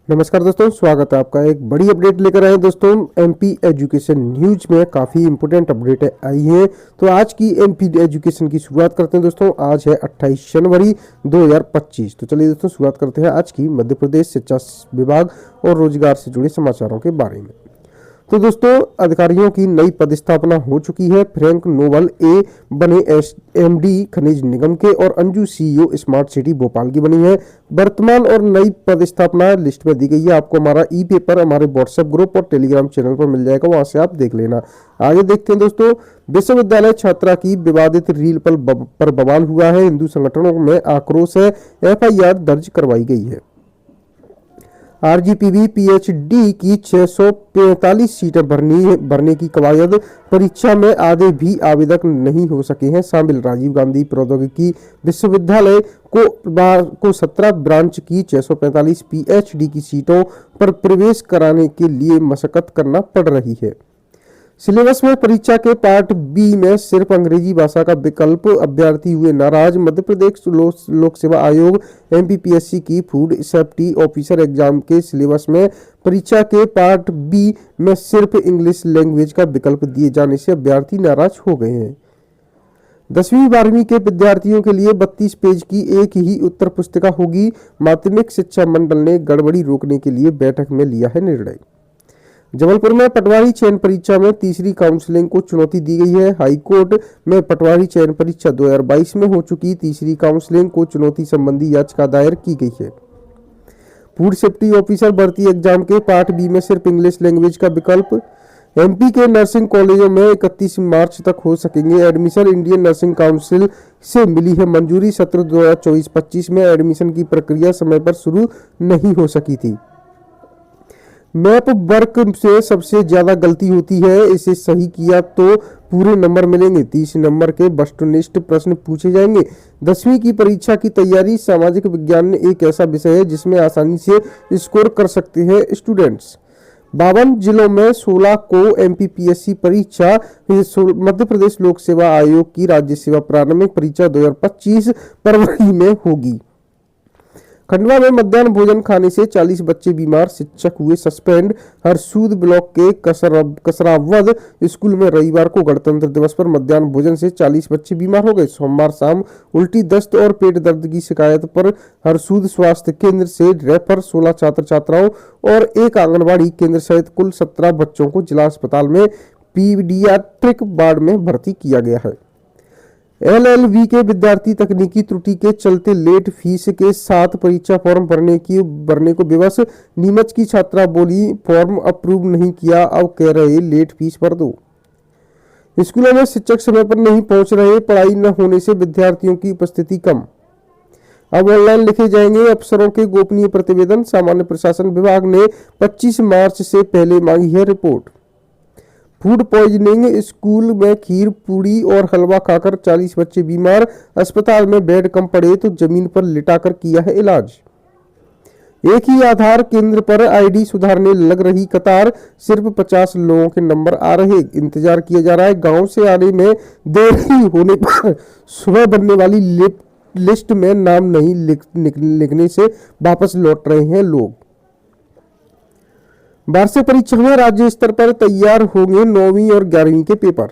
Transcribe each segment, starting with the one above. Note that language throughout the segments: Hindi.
नमस्कार दोस्तों, स्वागत है आपका। एक बड़ी अपडेट लेकर आए दोस्तों। एमपी एजुकेशन न्यूज में काफ़ी इंपोर्टेंट अपडेट आई है। तो आज की एमपी एजुकेशन की शुरुआत करते हैं दोस्तों। आज है 28 जनवरी 2025। तो चलिए दोस्तों शुरुआत करते हैं आज की मध्य प्रदेश शिक्षा विभाग और रोजगार से जुड़े समाचारों के बारे में। तो दोस्तों, अधिकारियों की नई पदस्थापना हो चुकी है। फ्रैंक नोबल ए बने एमडी खनिज निगम के और Anju CEO smart city Bhopal की बनी है। वर्तमान और नई पदस्थापना लिस्ट में दी गई है। आपको हमारा ई पेपर हमारे व्हाट्सएप ग्रुप और टेलीग्राम चैनल पर मिल जाएगा, वहां से आप देख लेना। आगे देखते हैं दोस्तों। विश्वविद्यालय छात्रा की विवादित रील पर बवाल हुआ है। हिंदू संगठनों में आक्रोश है। एफआईआर दर्ज करवाई गई है। आरजीपीवी पीएचडी की 645 सीटें भरने की कवायद। परीक्षा में आधे भी आवेदक नहीं हो सके हैं शामिल। राजीव गांधी प्रौद्योगिकी विश्वविद्यालय को 17 ब्रांच की 645 पीएचडी की सीटों पर प्रवेश कराने के लिए मशक्कत करना पड़ रही है। सिलेबस में परीक्षा के पार्ट बी में सिर्फ अंग्रेजी भाषा का विकल्प। अभ्यर्थी हुए नाराज। मध्य प्रदेश लोक सेवा आयोग एमपीपीएससी की फूड सेफ्टी ऑफिसर एग्जाम के सिलेबस में परीक्षा के पार्ट बी में सिर्फ इंग्लिश लैंग्वेज का विकल्प दिए जाने से अभ्यर्थी नाराज हो गए हैं। 10वीं 12वीं के विद्यार्थियों के लिए 32 पेज की एक ही उत्तर पुस्तिका होगी। माध्यमिक शिक्षा मंडल ने गड़बड़ी रोकने के लिए बैठक में लिया है निर्णय। जबलपुर में पटवारी चयन परीक्षा में तीसरी काउंसलिंग को चुनौती दी गई है। हाईकोर्ट में पटवारी चयन परीक्षा 2022 में हो चुकी तीसरी काउंसलिंग को चुनौती संबंधी याचिका दायर की गई है। फूड सेफ्टी ऑफिसर भर्ती एग्जाम के पार्ट बी में सिर्फ इंग्लिश लैंग्वेज का विकल्प। एमपी के नर्सिंग कॉलेजों में 31 मार्च तक हो सकेंगे एडमिशन। इंडियन नर्सिंग काउंसिल से मिली है मंजूरी। सत्र 2024-25 में एडमिशन की प्रक्रिया समय पर शुरू नहीं हो सकी थी। मैप वर्क से सबसे ज्यादा गलती होती है। इसे सही किया तो पूरे नंबर मिलेंगे। 30 नंबर के वस्तुनिष्ठ प्रश्न पूछे जाएंगे। 10वीं की परीक्षा की तैयारी। सामाजिक विज्ञान एक ऐसा विषय है जिसमें आसानी से स्कोर कर सकते हैं स्टूडेंट्स। 52 जिलों में 16 को एमपीपीएससी परीक्षा। मध्य प्रदेश लोक सेवा आयोग की राज्य सेवा प्रारंभिक परीक्षा 2025 फरवरी में होगी। खंडवा में मध्याह्न भोजन खाने से 40 बच्चे बीमार, शिक्षक हुए सस्पेंड। हरसूद ब्लॉक के कसरावद स्कूल में रविवार को गणतंत्र दिवस पर मध्याह्न भोजन से 40 बच्चे बीमार हो गए। सोमवार शाम उल्टी, दस्त और पेट दर्द की शिकायत पर हरसूद स्वास्थ्य केंद्र से रेफर 16 छात्र छात्राओं और एक आंगनबाड़ी केंद्र सहित कुल 17 बच्चों को जिला अस्पताल में पीडियाट्रिक वार्ड में भर्ती किया गया है। एलएलबी के विद्यार्थी तकनीकी त्रुटि के चलते लेट फीस के साथ परीक्षा फॉर्म भरने को विवश। नीमच की छात्रा बोली, फॉर्म अप्रूव नहीं किया, अब कह रहे लेट फीस भर दो। स्कूलों में शिक्षक समय पर नहीं पहुंच रहे। पढ़ाई न होने से विद्यार्थियों की उपस्थिति कम। अब ऑनलाइन लिखे जाएंगे अफसरों के गोपनीय प्रतिवेदन। सामान्य प्रशासन विभाग ने 25 मार्च से पहले मांगी है रिपोर्ट। Food poisoning. स्कूल में खीर पूड़ी और हलवा खाकर 40 बच्चे बीमार। अस्पताल में बेड कम पड़े तो जमीन पर लिटाकर किया है इलाज। एक ही आधार केंद्र पर आईडी सुधारने लग रही कतार। सिर्फ 50 लोगों के नंबर आ रहे, इंतजार किया जा रहा है। गांव से आने में देरी होने पर सुबह बनने वाली लिस्ट में नाम नहीं लिखने से वापस लौट रहे हैं लोग। वार्षिक परीक्षा में राज्य स्तर पर तैयार होंगे 9वीं और 11वीं के पेपर।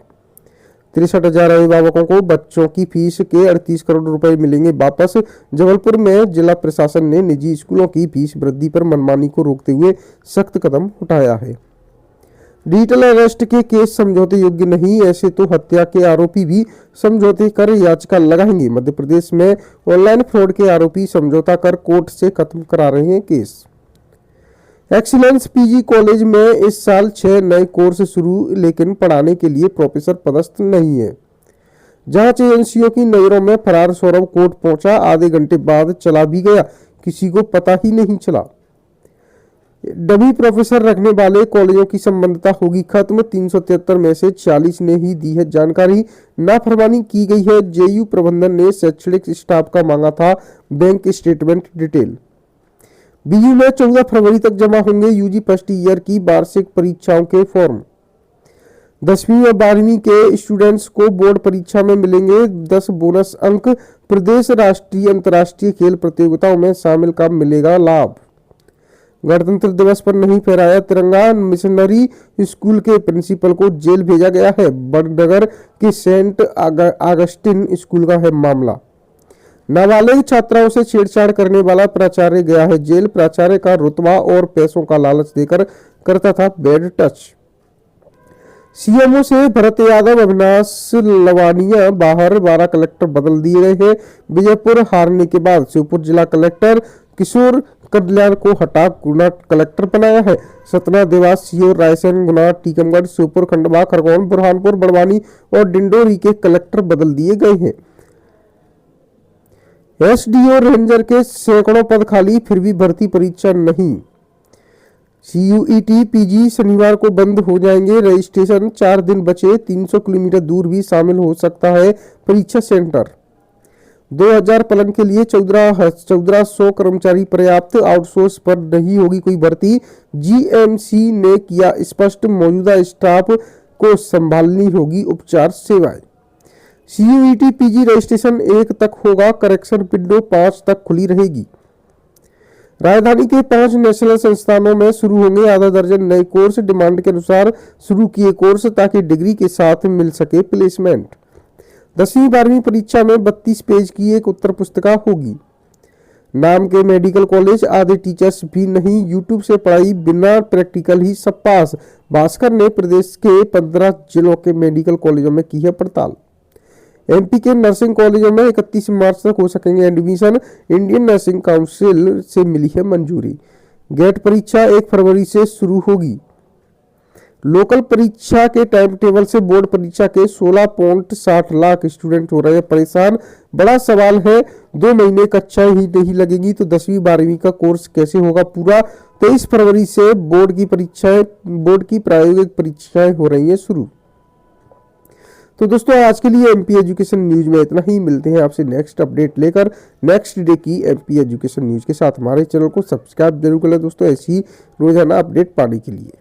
63,000 अभिभावकों को बच्चों की फीस के 38 करोड़ रुपए मिलेंगे वापस। जबलपुर में जिला प्रशासन ने निजी स्कूलों की फीस वृद्धि पर मनमानी को रोकते हुए सख्त कदम उठाया है। डिजिटल अरेस्ट के केस समझौते योग्य नहीं, ऐसे तो हत्या के आरोपी भी समझौते कर याचिका लगाएंगे। मध्य प्रदेश में ऑनलाइन फ्रॉड के आरोपी समझौता कर कोर्ट से खत्म करा रहे हैं केस। एक्सीलेंस पीजी कॉलेज में इस साल 6 नए कोर्स शुरू, लेकिन पढ़ाने के लिए प्रोफेसर पदस्थ नहीं है। जांच एजेंसियों की नजरों में फरार सौरभ कोर्ट पहुंचा, आधे घंटे बाद चला भी गया, किसी को पता ही नहीं चला। डमी प्रोफेसर रखने वाले कॉलेजों की संबद्धता होगी खत्म। 373 में से 40 ने ही दी है जानकारी। नाफरमानी की गई है। जेयू प्रबंधन ने शैक्षणिक स्टाफ का मांगा था बैंक स्टेटमेंट डिटेल। बीयू में 14 फरवरी तक जमा होंगे यूजी फर्स्ट ईयर की वार्षिक परीक्षाओं के फॉर्म। 10वीं और 12वीं के स्टूडेंट्स को बोर्ड परीक्षा में मिलेंगे 10 बोनस अंक। प्रदेश राष्ट्रीय अंतर्राष्ट्रीय खेल प्रतियोगिताओं में शामिल का मिलेगा लाभ। गणतंत्र दिवस पर नहीं फहराया तिरंगा, मिशनरी स्कूल के प्रिंसिपल को जेल भेजा गया है। बड़नगर के सेंट आगस्टिन स्कूल का है मामला। नाबालिग छात्राओं से छेड़छाड़ करने वाला प्राचार्य गया है जेल। प्राचार्य का रुतबा और पैसों का लालच देकर करता था बैड टच। सीएमओ से भरत यादव, अविनाश लवानिया बाहर, 12 कलेक्टर बदल दिए गए हैं। विजयपुर हारने के बाद शिवपुर जिला कलेक्टर किशोर कल्याण को हटा गुना कलेक्टर बनाया है। सतना, देवास, सीहोर, रायसेन, गुना, टीकमगढ़, शिवपुर, खंडवा, खरगोन, बुरहानपुर, बड़वानी और डिंडोरी के कलेक्टर बदल दिए गए हैं। एसडीओ रेंजर के सैकड़ों पद खाली, फिर भी भर्ती परीक्षा नहीं। सीयूईटी पीजी शनिवार को बंद हो जाएंगे रजिस्ट्रेशन। 4 दिन बचे, 300 किलोमीटर दूर भी शामिल हो सकता है परीक्षा सेंटर। 2000 पलंग के लिए 1400 कर्मचारी पर्याप्त, आउटसोर्स पर नहीं होगी कोई भर्ती। जीएमसी ने किया स्पष्ट, मौजूदा स्टाफ को संभालनी होगी उपचार सेवाएं। सीयूईटी पीजी रजिस्ट्रेशन 1 तक होगा, करेक्शन विंडो 5 तक खुली रहेगी। राजधानी के 5 नेशनल संस्थानों में शुरू होंगे आधा दर्जन नए कोर्स, डिमांड के अनुसार शुरू किए कोर्स ताकि डिग्री के साथ मिल सके प्लेसमेंट। 10वीं 12वीं परीक्षा में 32 पेज की एक उत्तर पुस्तिका होगी। नाम के मेडिकल कॉलेज, आधे टीचर्स भी नहीं, यूट्यूब से पढ़ाई, बिना प्रैक्टिकल ही सब पास। भास्कर ने प्रदेश के 15 जिलों के मेडिकल कॉलेजों में की है पड़ताल। एमपी के नर्सिंग कॉलेजों में 31 मार्च तक हो सकेंगे एडमिशन। इंडियन नर्सिंग काउंसिल से मिली है मंजूरी। गेट परीक्षा 1 फरवरी से शुरू होगी। लोकल परीक्षा के टाइम टेबल से बोर्ड परीक्षा के 16.60 लाख स्टूडेंट हो रहे हैं परेशान। बड़ा सवाल है, 2 महीने कक्षाएं ही नहीं लगेगी तो 10वीं 12वीं का कोर्स कैसे होगा पूरा। 23 फरवरी से बोर्ड की प्रायोगिक परीक्षाएं हो रही है शुरू। तो दोस्तों आज के लिए एमपी एजुकेशन न्यूज में इतना ही। मिलते हैं आपसे नेक्स्ट अपडेट लेकर नेक्स्ट डे की एमपी एजुकेशन न्यूज के साथ। हमारे चैनल को सब्सक्राइब जरूर कर लें दोस्तों, ऐसी रोजाना अपडेट पाने के लिए।